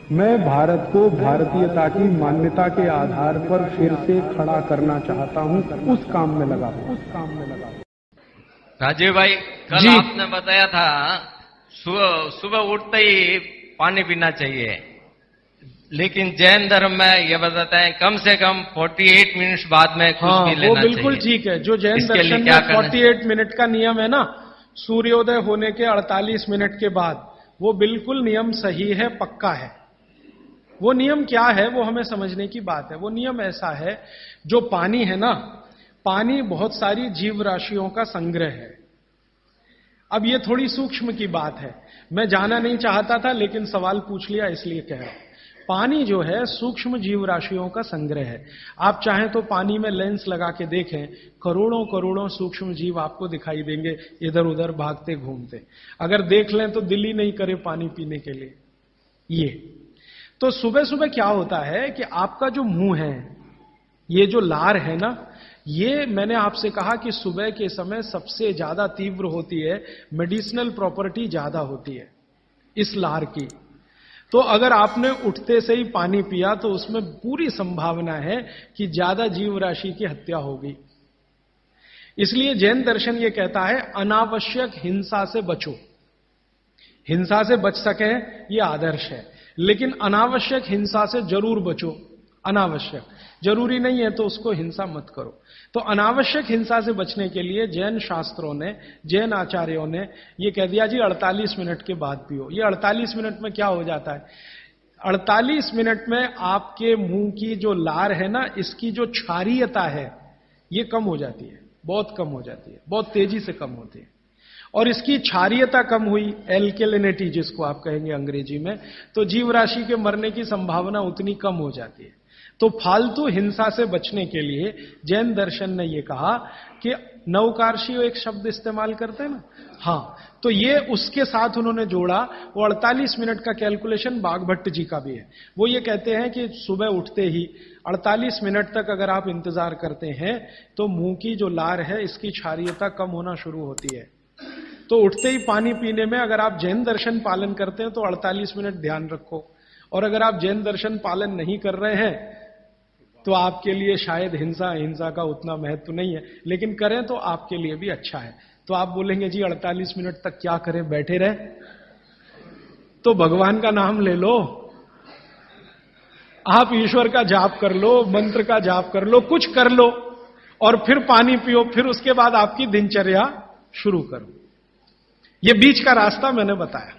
मैं भारत को भारतीयता की मान्यता के आधार पर फिर से खड़ा करना चाहता हूं, उस काम में लगा हूं। राजीव भाई, कल आपने बताया था सुबह उठते ही पानी पीना चाहिए, लेकिन जैन धर्म में ये बताते हैं कम से कम 48 मिनट बाद में कुछ भी लेना चाहिए। वो बिल्कुल ठीक है। जो जैन दर्शन में 48 मिनट का नियम है ना, सूर्योदय होने के 48 मिनट के बाद, वो बिल्कुल नियम सही है, पक्का है। वो नियम क्या है वो हमें समझने की बात है। वो नियम ऐसा है, जो पानी है ना, पानी बहुत सारी जीव राशियों का संग्रह है। अब ये थोड़ी सूक्ष्म की बात है, मैं जाना नहीं चाहता था लेकिन सवाल पूछ लिया इसलिए कह रहा हूं। पानी जो है सूक्ष्म जीव राशियों का संग्रह है। आप चाहें तो पानी में लेंस लगा के देखें, करोड़ों करोड़ों सूक्ष्म जीव आपको दिखाई देंगे इधर उधर भागते घूमते। अगर देख लें तो दिल ही नहीं करे पानी पीने के लिए। ये तो सुबह सुबह क्या होता है कि आपका जो मुंह है, ये जो लार है ना, ये मैंने आपसे कहा कि सुबह के समय सबसे ज्यादा तीव्र होती है, मेडिसिनल प्रॉपर्टी ज्यादा होती है इस लार की। तो अगर आपने उठते से ही पानी पिया तो उसमें पूरी संभावना है कि ज्यादा जीव राशि की हत्या होगी। इसलिए जैन दर्शन यह कहता है अनावश्यक हिंसा से बचो। हिंसा से बच सके यह आदर्श है, लेकिन अनावश्यक हिंसा से जरूर बचो। अनावश्यक, जरूरी नहीं है तो उसको हिंसा मत करो। तो अनावश्यक हिंसा से बचने के लिए जैन शास्त्रों ने, जैन आचार्यों ने यह कह दिया जी 48 मिनट के बाद पियो। ये 48 मिनट में क्या हो जाता है, 48 मिनट में आपके मुंह की जो लार है ना, इसकी जो क्षारीयता है ये कम हो जाती है, बहुत कम हो जाती है, बहुत तेजी से कम होती है। और इसकी क्षारीयता कम हुई, एल्केलिनिटी जिसको आप कहेंगे अंग्रेजी में, तो जीव राशि के मरने की संभावना उतनी कम हो जाती है। तो फालतू हिंसा से बचने के लिए जैन दर्शन ने यह कहा कि नवकार्षियों एक शब्द इस्तेमाल करते हैं ना, हां, तो ये उसके साथ उन्होंने जोड़ा। वो 48 मिनट का कैलकुलेशन बागभट्ट जी का भी है। वो ये कहते हैं कि सुबह उठते ही 48 मिनट तक अगर आप इंतजार करते हैं तो मुंह की जो लार है इसकी क्षारीयता कम होना शुरू होती है। तो उठते ही पानी पीने में अगर आप जैन दर्शन पालन करते हैं तो 48 मिनट ध्यान रखो, और अगर आप जैन दर्शन पालन नहीं कर रहे हैं तो आपके लिए शायद हिंसा का उतना महत्व नहीं है, लेकिन करें तो आपके लिए भी अच्छा है। तो आप बोलेंगे जी 48 मिनट तक क्या करें, बैठे रहे? तो भगवान का नाम ले लो, आप ईश्वर का जाप कर लो, मंत्र का जाप कर लो, कुछ कर लो, और फिर पानी पियो, फिर उसके बाद आपकी दिनचर्या शुरू करो। ये बीच का रास्ता मैंने बताया।